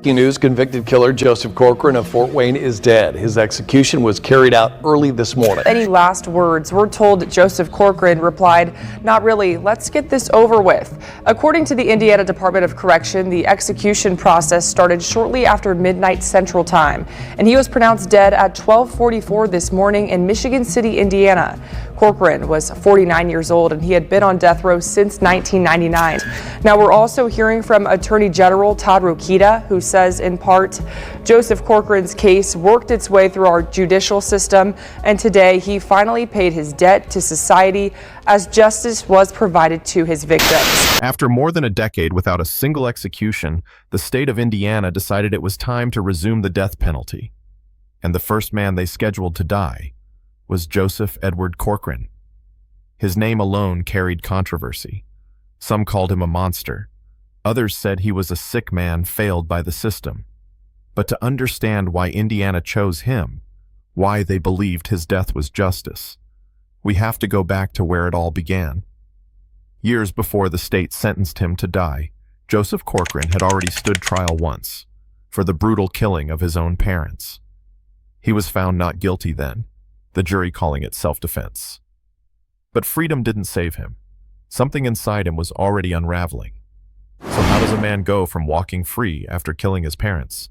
Breaking news, convicted killer Joseph Corcoran of Fort Wayne is dead. His execution was carried out early this morning. Any last words? We're told Joseph Corcoran replied, "Not really, let's get this over with." According to the Indiana Department of Correction, the execution process started shortly after midnight Central Time, and he was pronounced dead at 12:44 this morning in Michigan City, Indiana. Corcoran was 49 years old, and he had been on death row since 1999. Now, we're also hearing from Attorney General Todd Rokita, who says, in part, Joseph Corcoran's case worked its way through our judicial system, and today he finally paid his debt to society as justice was provided to his victims. After more than a decade without a single execution, the state of Indiana decided it was time to resume the death penalty. And the first man they scheduled to die was Joseph Edward Corcoran. His name alone carried controversy. Some called him a monster. Others said he was a sick man failed by the system. But to understand why Indiana chose him, why they believed his death was justice, we have to go back to where it all began. Years before the state sentenced him to die, Joseph Corcoran had already stood trial once for the brutal killing of his own parents. He was found not guilty then, the jury calling it self-defense. But freedom didn't save him. Something inside him was already unraveling. So how does a man go from walking free after killing his parents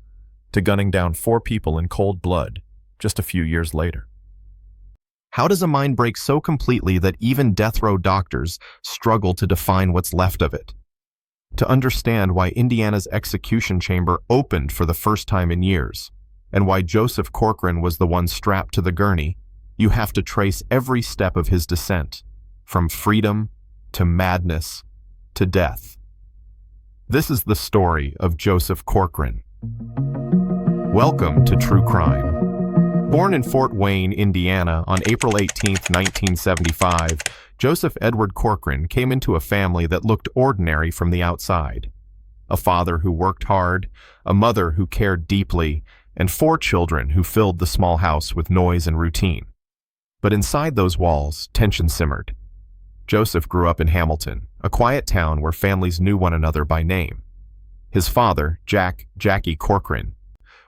to gunning down 4 people in cold blood just a few years later? How does a mind break so completely that even death row doctors struggle to define what's left of it? To understand why Indiana's execution chamber opened for the first time in years, and why Joseph Corcoran was the one strapped to the gurney, you have to trace every step of his descent, from freedom to madness to death. This is the story of Joseph Corcoran. Welcome to True Crime. Born in Fort Wayne, Indiana on April 18, 1975, Joseph Edward Corcoran came into a family that looked ordinary from the outside. A father who worked hard, a mother who cared deeply, and 4 children who filled the small house with noise and routine. But inside those walls, tension simmered. Joseph grew up in Hamilton, a quiet town where families knew one another by name. His father, Jackie Corkran,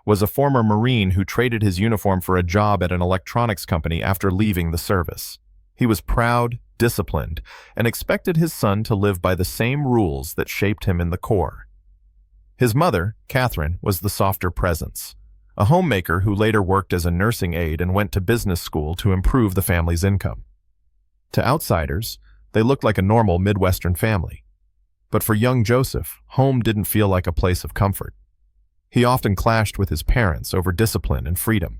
was a former Marine who traded his uniform for a job at an electronics company after leaving the service. He was proud, disciplined, and expected his son to live by the same rules that shaped him in the core. His mother, Catherine, was the softer presence, a homemaker who later worked as a nursing aide and went to business school to improve the family's income. To outsiders, they looked like a normal Midwestern family. But for young Joseph, home didn't feel like a place of comfort. He often clashed with his parents over discipline and freedom.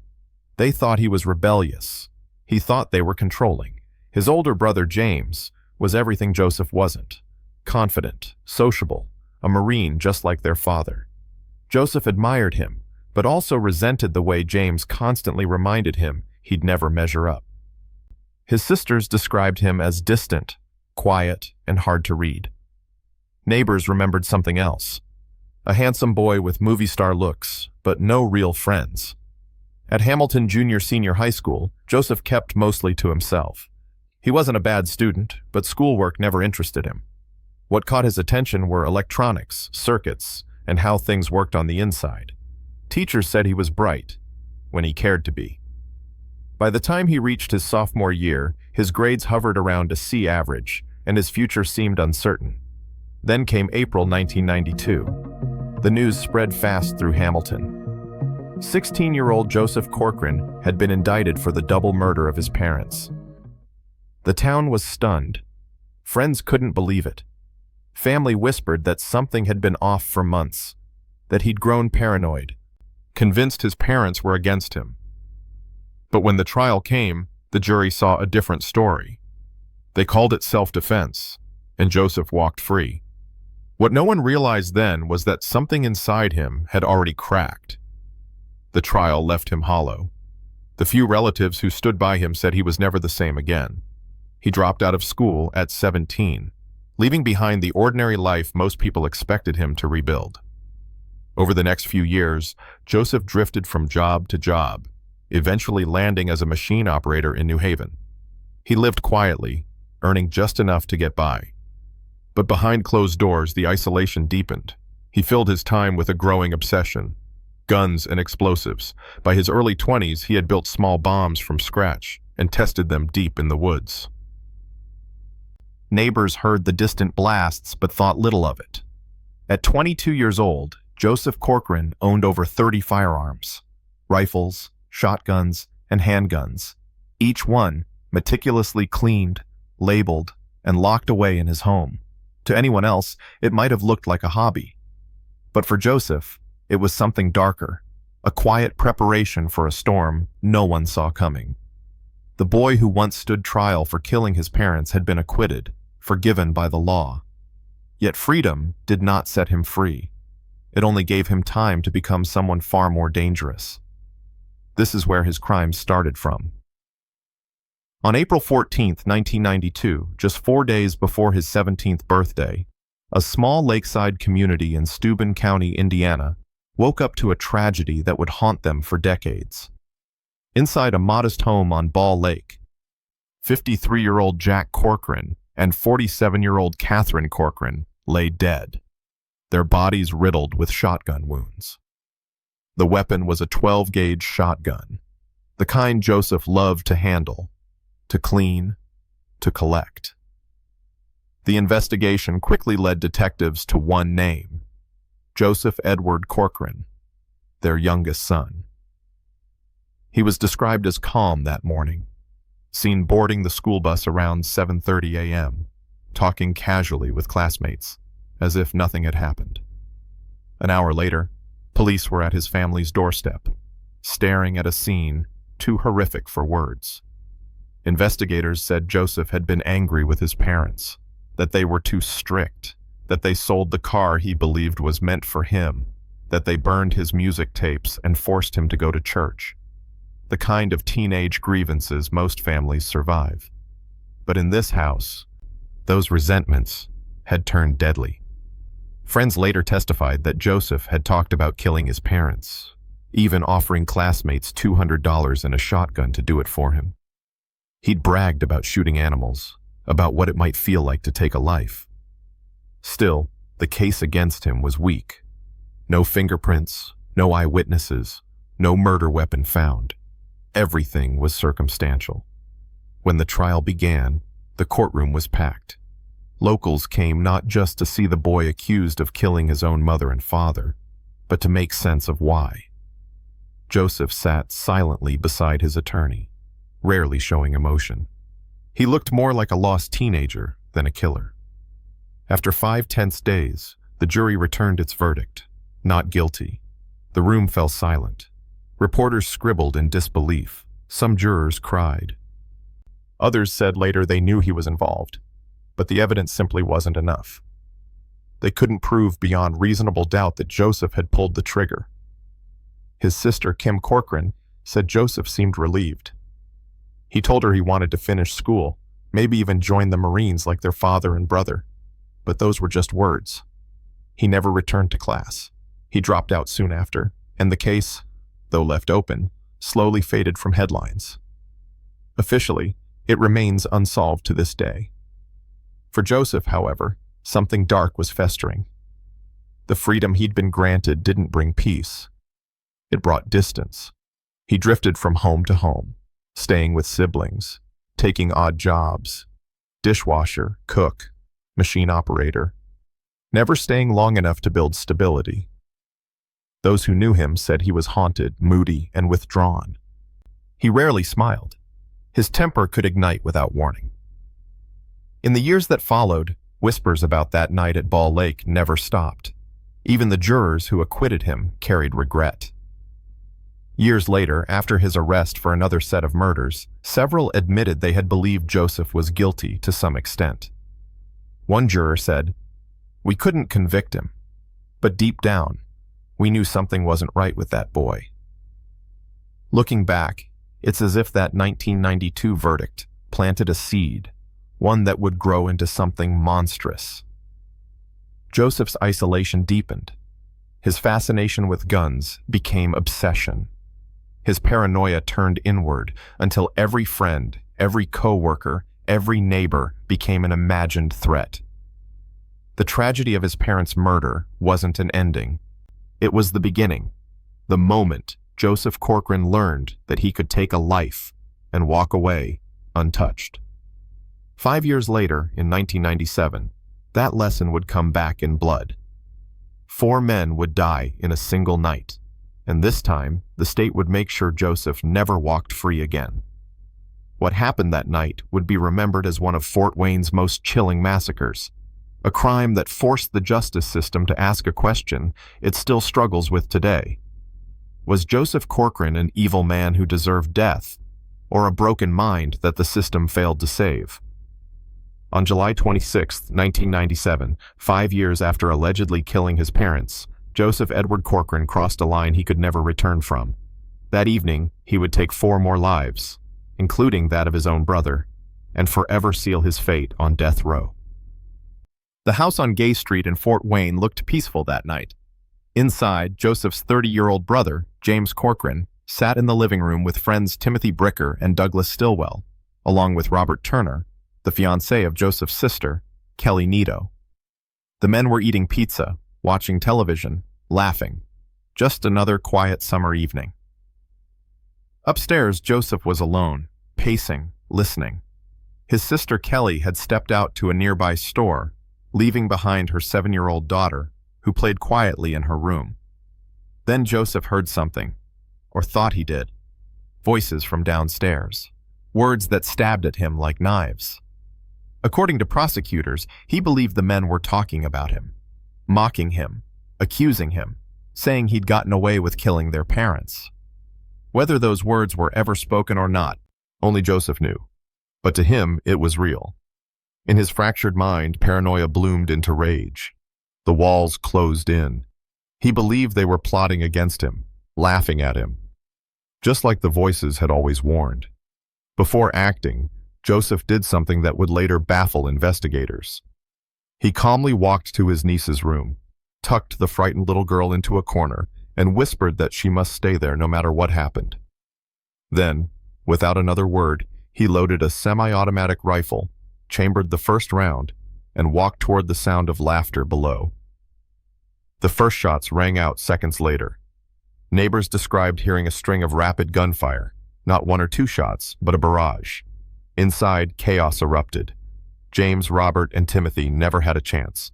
They thought he was rebellious. He thought they were controlling. His older brother, James, was everything Joseph wasn't. Confident, sociable, a Marine just like their father. Joseph admired him, but also resented the way James constantly reminded him he'd never measure up. His sisters described him as distant, quiet, and hard to read. Neighbors remembered something else. A handsome boy with movie star looks, but no real friends. At Hamilton Junior-Senior High School, Joseph kept mostly to himself. He wasn't a bad student, but schoolwork never interested him. What caught his attention were electronics, circuits, and how things worked on the inside. Teachers said he was bright, when he cared to be. By the time he reached his sophomore year, his grades hovered around a C average, and his future seemed uncertain. Then came April 1992. The news spread fast through Hamilton. 16-year-old Joseph Corcoran had been indicted for the double murder of his parents. The town was stunned. Friends couldn't believe it. Family whispered that something had been off for months, that he'd grown paranoid, convinced his parents were against him. But when the trial came, the jury saw a different story. They called it self-defense, and Joseph walked free. What no one realized then was that something inside him had already cracked. The trial left him hollow. The few relatives who stood by him said he was never the same again. He dropped out of school at 17, leaving behind the ordinary life most people expected him to rebuild. Over the next few years, Joseph drifted from job to job, eventually landing as a machine operator in New Haven. He lived quietly, earning just enough to get by. But behind closed doors, the isolation deepened. He filled his time with a growing obsession: guns and explosives. By his early 20s, he had built small bombs from scratch and tested them deep in the woods. Neighbors heard the distant blasts but thought little of it. At 22 years old, Joseph Corcoran owned over 30 firearms: rifles, shotguns, and handguns, each one meticulously cleaned, labeled, and locked away in his home. To anyone else, it might have looked like a hobby. But for Joseph, it was something darker, a quiet preparation for a storm no one saw coming. The boy who once stood trial for killing his parents had been acquitted, forgiven by the law. Yet freedom did not set him free. It only gave him time to become someone far more dangerous. This is where his crimes started from. On April 14, 1992, just 4 days before his 17th birthday, a small lakeside community in Steuben County, Indiana, woke up to a tragedy that would haunt them for decades. Inside a modest home on Ball Lake, 53-year-old Jack Corkran and 47-year-old Catherine Corkran lay dead, their bodies riddled with shotgun wounds. The weapon was a 12-gauge shotgun, the kind Joseph loved to handle, to clean, to collect. The investigation quickly led detectives to one name: Joseph Edward Corcoran, their youngest son. He was described as calm that morning, seen boarding the school bus around 7:30 a.m., talking casually with classmates, as if nothing had happened. An hour later, police were at his family's doorstep, staring at a scene too horrific for words. Investigators said Joseph had been angry with his parents, that they were too strict, that they sold the car he believed was meant for him, that they burned his music tapes and forced him to go to church. The kind of teenage grievances most families survive. But in this house, those resentments had turned deadly. Friends later testified that Joseph had talked about killing his parents, even offering classmates $200 and a shotgun to do it for him. He'd bragged about shooting animals, about what it might feel like to take a life. Still, the case against him was weak. No fingerprints, no eyewitnesses, no murder weapon found. Everything was circumstantial. When the trial began, the courtroom was packed. Locals came not just to see the boy accused of killing his own mother and father, but to make sense of why. Joseph sat silently beside his attorney, rarely showing emotion. He looked more like a lost teenager than a killer. After 5 tense days, the jury returned its verdict: not guilty. The room fell silent. Reporters scribbled in disbelief. Some jurors cried. Others said later they knew he was involved, but the evidence simply wasn't enough. They couldn't prove beyond reasonable doubt that Joseph had pulled the trigger. His sister, Kim Corkran, said Joseph seemed relieved. He told her he wanted to finish school, maybe even join the Marines like their father and brother. But those were just words. He never returned to class. He dropped out soon after, and the case, though left open, slowly faded from headlines. Officially, it remains unsolved to this day. For Joseph, however, something dark was festering. The freedom he'd been granted didn't bring peace. It brought distance. He drifted from home to home, staying with siblings, taking odd jobs: dishwasher, cook, machine operator, never staying long enough to build stability. Those who knew him said he was haunted, moody, and withdrawn. He rarely smiled. His temper could ignite without warning. In the years that followed, whispers about that night at Ball Lake never stopped. Even the jurors who acquitted him carried regret. Years later, after his arrest for another set of murders, several admitted they had believed Joseph was guilty to some extent. One juror said, "We couldn't convict him, but deep down, we knew something wasn't right with that boy." Looking back, it's as if that 1992 verdict planted a seed, one that would grow into something monstrous. Joseph's isolation deepened. His fascination with guns became obsession. His paranoia turned inward until every friend, every coworker, every neighbor became an imagined threat. The tragedy of his parents' murder wasn't an ending. It was the beginning, the moment Joseph Corcoran learned that he could take a life and walk away untouched. 5 years later, in 1997, that lesson would come back in blood. 4 men would die in a single night, and this time, the state would make sure Joseph never walked free again. What happened that night would be remembered as one of Fort Wayne's most chilling massacres, a crime that forced the justice system to ask a question it still struggles with today. Was Joseph Corcoran an evil man who deserved death, or a broken mind that the system failed to save? On July 26, 1997, 5 years after allegedly killing his parents, Joseph Edward Corcoran crossed a line he could never return from. That evening, he would take 4 more lives, including that of his own brother, and forever seal his fate on death row. The house on Gay Street in Fort Wayne looked peaceful that night. Inside, Joseph's 30-year-old brother, James Corkran, sat in the living room with friends Timothy Bricker and Douglas Stillwell, along with Robert Turner, the fiancé of Joseph's sister, Kelly Nito. The men were eating pizza, watching television, laughing. Just another quiet summer evening. Upstairs, Joseph was alone, pacing, listening. His sister Kelly had stepped out to a nearby store, leaving behind her 7-year-old daughter, who played quietly in her room. Then Joseph heard something, or thought he did. Voices from downstairs, words that stabbed at him like knives. According to prosecutors, he believed the men were talking about him, mocking him, accusing him, saying he'd gotten away with killing their parents. Whether those words were ever spoken or not, only Joseph knew. But to him, it was real. In his fractured mind, paranoia bloomed into rage. The walls closed in. He believed they were plotting against him, laughing at him, just like the voices had always warned. Before acting, Joseph did something that would later baffle investigators. He calmly walked to his niece's room, tucked the frightened little girl into a corner, and whispered that she must stay there no matter what happened. Then, without another word, he loaded a semi-automatic rifle, chambered the first round, and walked toward the sound of laughter below. The first shots rang out seconds later. Neighbors described hearing a string of rapid gunfire, not 1 or 2 shots, but a barrage. Inside, chaos erupted. James, Robert, and Timothy never had a chance.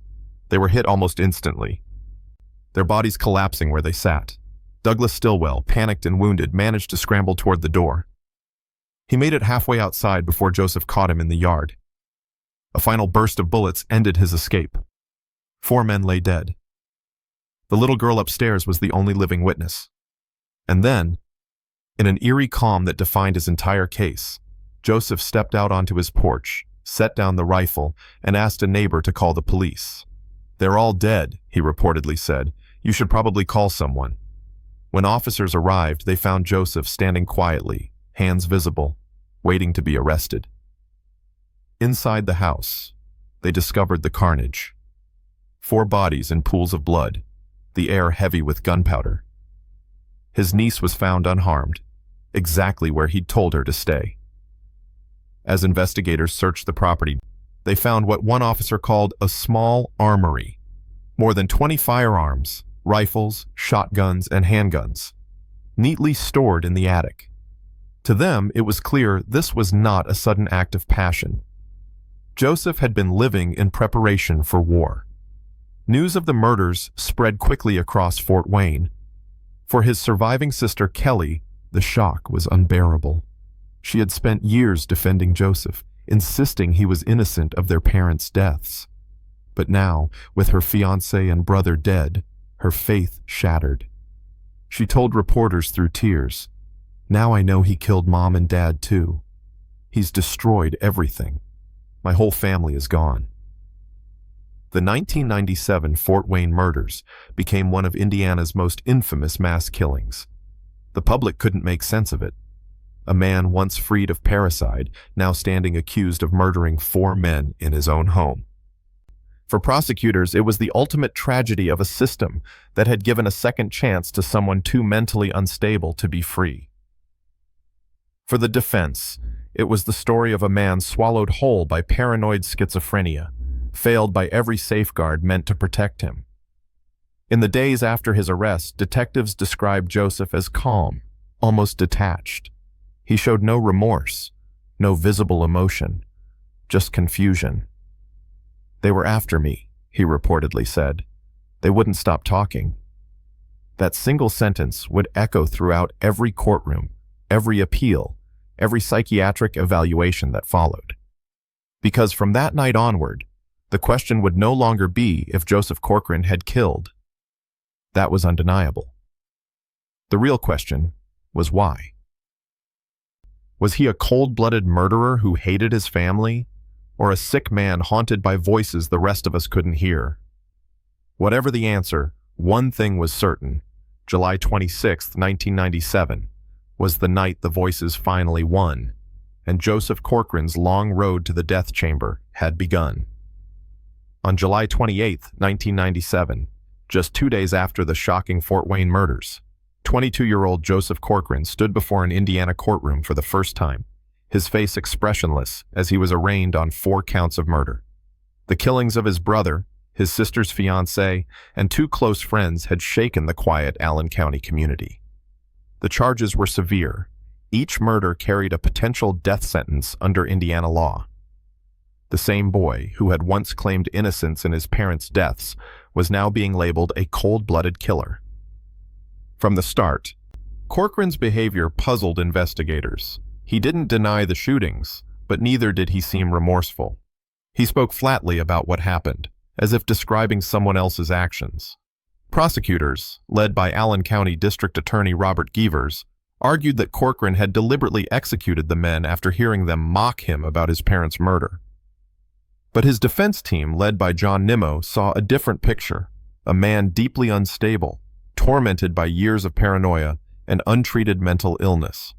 They were hit almost instantly, their bodies collapsing where they sat. Douglas Stillwell, panicked and wounded, managed to scramble toward the door. He made it halfway outside before Joseph caught him in the yard. A final burst of bullets ended his escape. 4 men lay dead. The little girl upstairs was the only living witness. And then, in an eerie calm that defined his entire case, Joseph stepped out onto his porch, set down the rifle, and asked a neighbor to call the police. "They're all dead," he reportedly said. "You should probably call someone." When officers arrived, they found Joseph standing quietly, hands visible, waiting to be arrested. Inside the house, they discovered the carnage. 4 bodies in pools of blood, the air heavy with gunpowder. His niece was found unharmed, exactly where he'd told her to stay. As investigators searched the property, they found what one officer called a small armory. More than 20 firearms, rifles, shotguns, and handguns, neatly stored in the attic. To them, it was clear this was not a sudden act of passion. Joseph had been living in preparation for war. News of the murders spread quickly across Fort Wayne. For his surviving sister Kelly, the shock was unbearable. She had spent years defending Joseph, insisting he was innocent of their parents' deaths. But now, with her fiancé and brother dead, her faith shattered. She told reporters through tears, "Now I know he killed Mom and Dad too. He's destroyed everything. My whole family is gone." The 1997 Fort Wayne murders became one of Indiana's most infamous mass killings. The public couldn't make sense of it. A man once freed of parricide, now standing accused of murdering 4 men in his own home. For prosecutors, it was the ultimate tragedy of a system that had given a second chance to someone too mentally unstable to be free. For the defense, it was the story of a man swallowed whole by paranoid schizophrenia, failed by every safeguard meant to protect him. In the days after his arrest, detectives described Joseph as calm, almost detached. He showed no remorse, no visible emotion, just confusion. "They were after me," he reportedly said. "They wouldn't stop talking." That single sentence would echo throughout every courtroom, every appeal, every psychiatric evaluation that followed. Because from that night onward, the question would no longer be if Joseph Corcoran had killed. That was undeniable. The real question was why. Was he a cold-blooded murderer who hated his family, or a sick man haunted by voices the rest of us couldn't hear? Whatever the answer, one thing was certain. July 26, 1997, was the night the voices finally won, and Joseph Corcoran's long road to the death chamber had begun. On July 28, 1997, just 2 days after the shocking Fort Wayne murders, 22-year-old Joseph Corcoran stood before an Indiana courtroom for the first time, his face expressionless as he was arraigned on 4 counts of murder. The killings of his brother, his sister's fiancé, and 2 close friends had shaken the quiet Allen County community. The charges were severe. Each murder carried a potential death sentence under Indiana law. The same boy, who had once claimed innocence in his parents' deaths, was now being labeled a cold-blooded killer. From the start, Corcoran's behavior puzzled investigators. He didn't deny the shootings, but neither did he seem remorseful. He spoke flatly about what happened, as if describing someone else's actions. Prosecutors, led by Allen County District Attorney Robert Gievers, argued that Corcoran had deliberately executed the men after hearing them mock him about his parents' murder. But his defense team, led by John Nimmo, saw a different picture, a man deeply unstable, tormented by years of paranoia and untreated mental illness.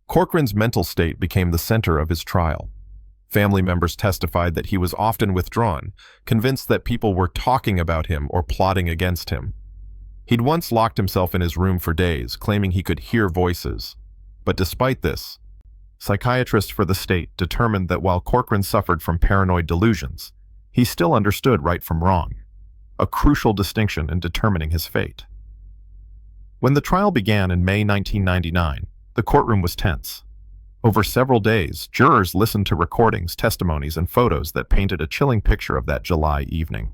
Corcoran's mental state became the center of his trial. Family members testified that he was often withdrawn, convinced that people were talking about him or plotting against him. He'd once locked himself in his room for days, claiming he could hear voices. But despite this, psychiatrists for the state determined that while Corcoran suffered from paranoid delusions, he still understood right from wrong, a crucial distinction in determining his fate. When the trial began in May 1999, the courtroom was tense. Over several days, jurors listened to recordings, testimonies, and photos that painted a chilling picture of that July evening.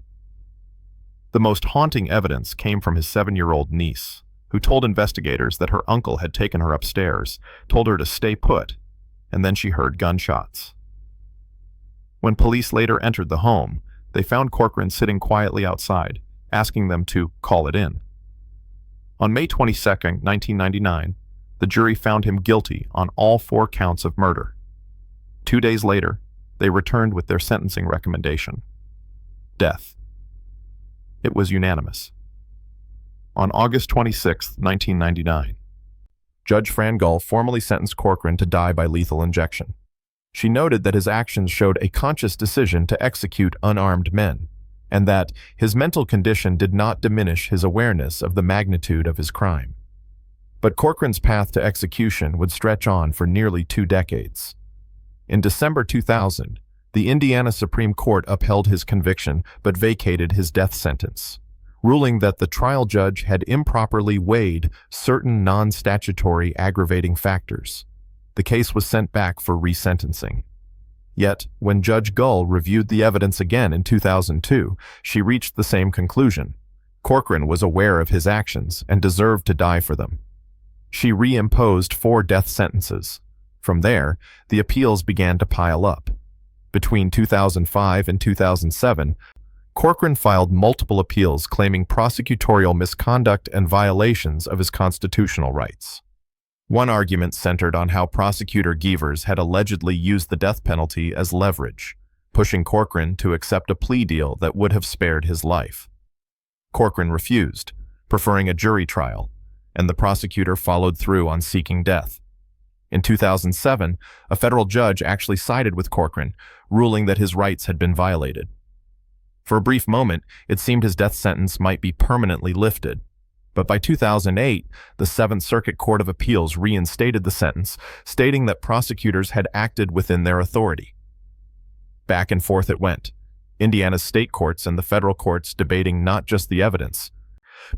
The most haunting evidence came from his 7-year-old niece, who told investigators that her uncle had taken her upstairs, told her to stay put, and then she heard gunshots. When police later entered the home, they found Corcoran sitting quietly outside, asking them to call it in. On May 22, 1999, the jury found him guilty on all 4 counts of murder. 2 days later, they returned with their sentencing recommendation: death. It was unanimous. On August 26, 1999, Judge Fran Gull formally sentenced Corcoran to die by lethal injection. She noted that his actions showed a conscious decision to execute unarmed men, and that his mental condition did not diminish his awareness of the magnitude of his crime. But Corcoran's path to execution would stretch on for nearly 2 decades. In December 2000, the Indiana Supreme Court upheld his conviction but vacated his death sentence, ruling that the trial judge had improperly weighed certain non-statutory aggravating factors. The case was sent back for resentencing. Yet, when Judge Gull reviewed the evidence again in 2002, she reached the same conclusion. Corcoran was aware of his actions and deserved to die for them. She reimposed 4 death sentences. From there, the appeals began to pile up. Between 2005 and 2007, Corcoran filed multiple appeals claiming prosecutorial misconduct and violations of his constitutional rights. One argument centered on how prosecutor Gievers had allegedly used the death penalty as leverage, pushing Corcoran to accept a plea deal that would have spared his life. Corcoran refused, preferring a jury trial, and the prosecutor followed through on seeking death. In 2007, a federal judge actually sided with Corcoran, ruling that his rights had been violated. For a brief moment, it seemed his death sentence might be permanently lifted. But by 2008, the 7th Circuit Court of Appeals reinstated the sentence, stating that prosecutors had acted within their authority. Back and forth it went. Indiana's state courts and the federal courts debating not just the evidence,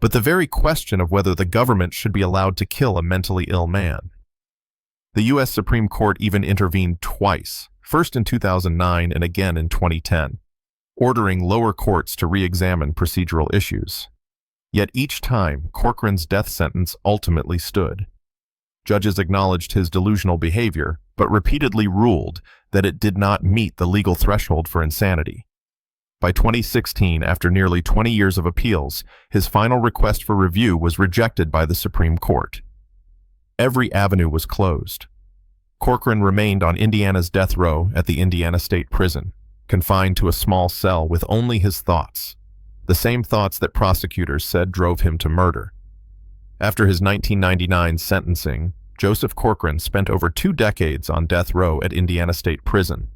but the very question of whether the government should be allowed to kill a mentally ill man. The U.S. Supreme Court even intervened twice, first in 2009 and again in 2010, ordering lower courts to re-examine procedural issues. Yet each time, Corcoran's death sentence ultimately stood. Judges acknowledged his delusional behavior, but repeatedly ruled that it did not meet the legal threshold for insanity. By 2016, after nearly 20 years of appeals, his final request for review was rejected by the Supreme Court. Every avenue was closed. Corcoran remained on Indiana's death row at the Indiana State Prison, confined to a small cell with only his thoughts, the same thoughts that prosecutors said drove him to murder. After his 1999 sentencing, Joseph Corcoran spent over 2 decades on death row at Indiana State Prison,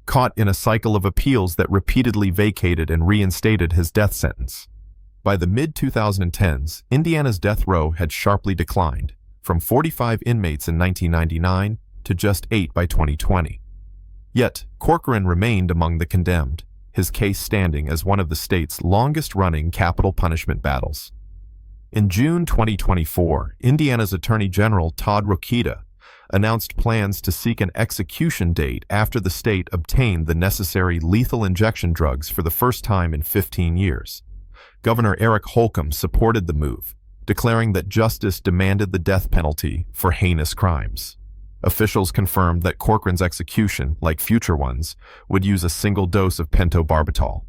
caught in a cycle of appeals that repeatedly vacated and reinstated his death sentence. By the mid-2010s, Indiana's death row had sharply declined, from 45 inmates in 1999 to just 8 by 2020. Yet, Corcoran remained among the condemned, his case standing as one of the state's longest-running capital punishment battles. In June 2024, Indiana's Attorney General Todd Rokita announced plans to seek an execution date after the state obtained the necessary lethal injection drugs for the first time in 15 years. Governor Eric Holcomb supported the move, declaring that justice demanded the death penalty for heinous crimes. Officials confirmed that Corcoran's execution, like future ones, would use a single dose of pentobarbital.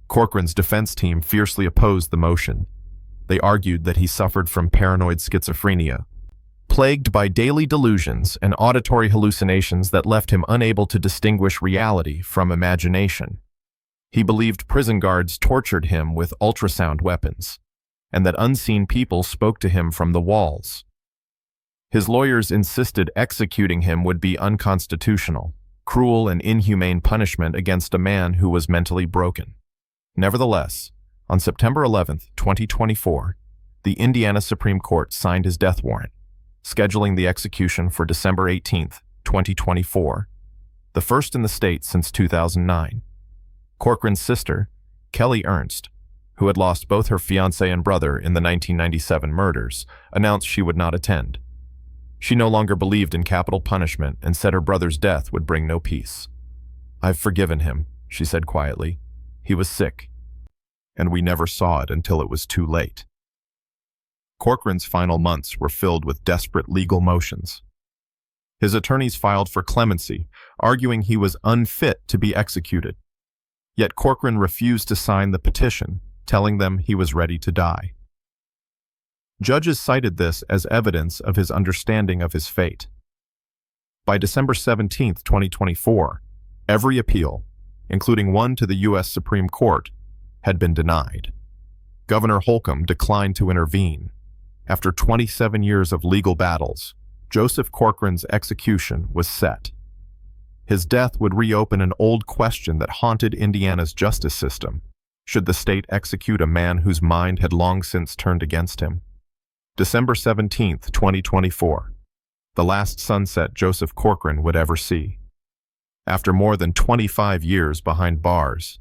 Corcoran's defense team fiercely opposed the motion. They argued that he suffered from paranoid schizophrenia, plagued by daily delusions and auditory hallucinations that left him unable to distinguish reality from imagination. He believed prison guards tortured him with ultrasound weapons, and that unseen people spoke to him from the walls. His lawyers insisted executing him would be unconstitutional, cruel and inhumane punishment against a man who was mentally broken. Nevertheless, on September 11, 2024, the Indiana Supreme Court signed his death warrant, scheduling the execution for December 18, 2024, the first in the state since 2009. Corcoran's sister, Kelly Ernst, who had lost both her fiancé and brother in the 1997 murders, announced she would not attend. She no longer believed in capital punishment and said her brother's death would bring no peace. "I've forgiven him," she said quietly. "He was sick, and we never saw it until it was too late." Corcoran's final months were filled with desperate legal motions. His attorneys filed for clemency, arguing he was unfit to be executed. Yet Corcoran refused to sign the petition, telling them he was ready to die. Judges cited this as evidence of his understanding of his fate. By December 17, 2024, every appeal, including one to the U.S. Supreme Court, had been denied. Governor Holcomb declined to intervene. After 27 years of legal battles, Joseph Corcoran's execution was set. His death would reopen an old question that haunted Indiana's justice system. Should the state execute a man whose mind had long since turned against him? December 17, 2024, the last sunset Joseph Corcoran would ever see. After more than 25 years behind bars,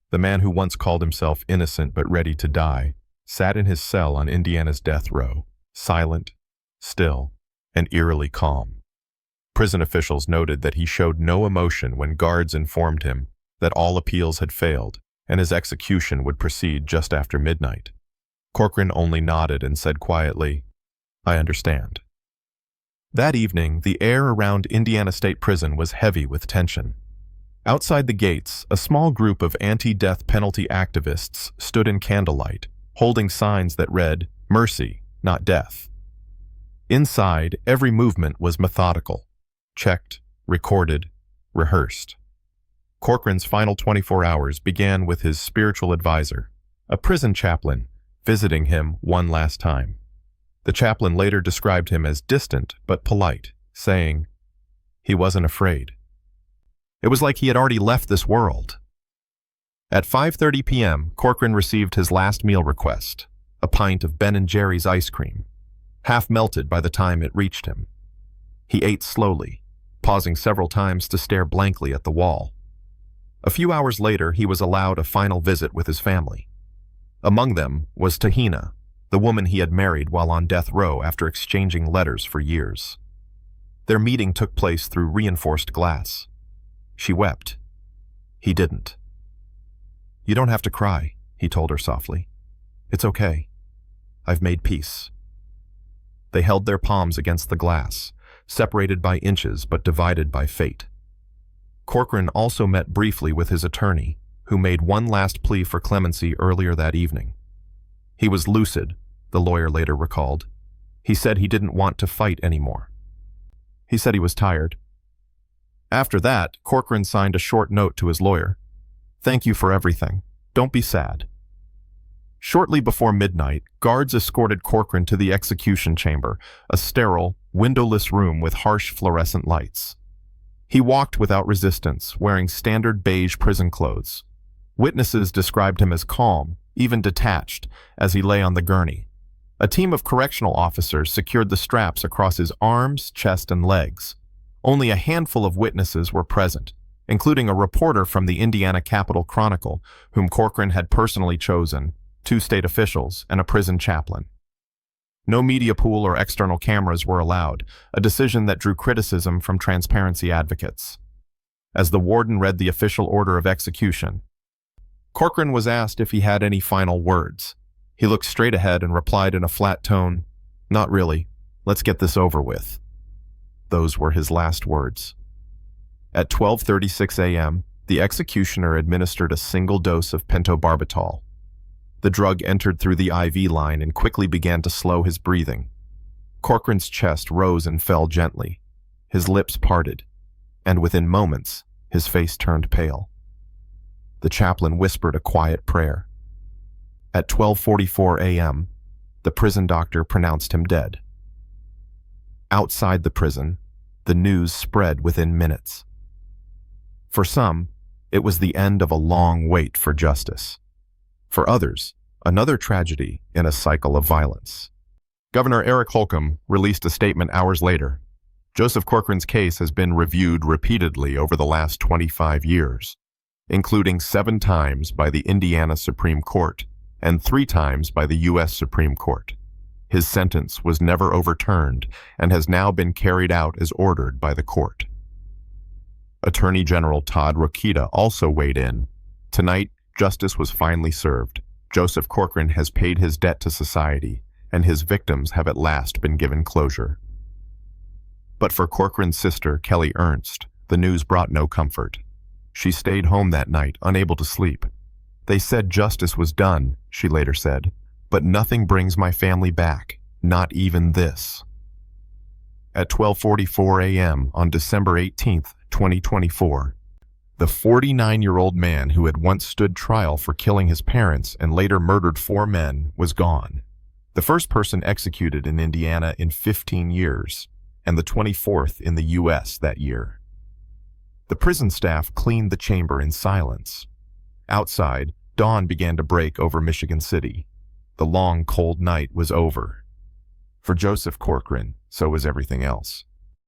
the man who once called himself innocent but ready to die sat in his cell on Indiana's death row, silent, still, and eerily calm. Prison officials noted that he showed no emotion when guards informed him that all appeals had failed and his execution would proceed just after midnight. Corcoran only nodded and said quietly, "I understand." That evening, the air around Indiana State Prison was heavy with tension. Outside the gates, a small group of anti-death penalty activists stood in candlelight, holding signs that read, "Mercy, not death." Inside, every movement was methodical, checked, recorded, rehearsed. Corcoran's final 24 hours began with his spiritual advisor, a prison chaplain, visiting him one last time. The chaplain later described him as distant but polite, saying, "He wasn't afraid." It was like he had already left this world. At 5:30 p.m., Corcoran received his last meal request, a pint of Ben & Jerry's ice cream, half melted by the time it reached him. He ate slowly, pausing several times to stare blankly at the wall. A few hours later, he was allowed a final visit with his family. Among them was Tahina, the woman he had married while on death row after exchanging letters for years. Their meeting took place through reinforced glass. She wept. He didn't. "You don't have to cry," he told her softly. "It's okay. I've made peace." They held their palms against the glass, separated by inches but divided by fate. Corkran also met briefly with his attorney, who made one last plea for clemency earlier that evening. He was lucid, the lawyer later recalled. He said he didn't want to fight anymore. He said he was tired. After that, Corkran signed a short note to his lawyer. "Thank you for everything. Don't be sad." Shortly before midnight, guards escorted Corkran to the execution chamber, a sterile, windowless room with harsh fluorescent lights. He walked without resistance, wearing standard beige prison clothes. Witnesses described him as calm, even detached, as he lay on the gurney. A team of correctional officers secured the straps across his arms, chest, and legs. Only a handful of witnesses were present, including a reporter from the Indiana Capitol Chronicle, whom Corkran had personally chosen, 2 state officials, and a prison chaplain. No media pool or external cameras were allowed, a decision that drew criticism from transparency advocates. As the warden read the official order of execution, Corkran was asked if he had any final words. He looked straight ahead and replied in a flat tone, "Not really. Let's get this over with." Those were his last words. At 12:36 a.m., the executioner administered a single dose of pentobarbital. The drug entered through the IV line and quickly began to slow his breathing. Corkran's chest rose and fell gently. His lips parted, and within moments, his face turned pale. The chaplain whispered a quiet prayer. At 12:44 a.m., the prison doctor pronounced him dead. Outside the prison, the news spread within minutes. For some, it was the end of a long wait for justice. For others, another tragedy in a cycle of violence. Governor Eric Holcomb released a statement hours later. Joseph Corcoran's case has been reviewed repeatedly over the last 25 years, including 7 times by the Indiana Supreme Court and 3 times by the U.S. Supreme Court. His sentence was never overturned and has now been carried out as ordered by the court. Attorney General Todd Rokita also weighed in. Tonight, justice was finally served. Joseph Corcoran has paid his debt to society, and his victims have at last been given closure. But for Corcoran's sister, Kelly Ernst, the news brought no comfort. She stayed home that night, unable to sleep. "They said justice was done," she later said, "but nothing brings my family back, not even this." At 12:44 a.m. on December 18, 2024, the 49-year-old man who had once stood trial for killing his parents and later murdered 4 men was gone. The first person executed in Indiana in 15 years, and the 24th in the U.S. that year. The prison staff cleaned the chamber in silence. Outside, dawn began to break over Michigan City. The long, cold night was over. For Joseph Corcoran, so was everything else.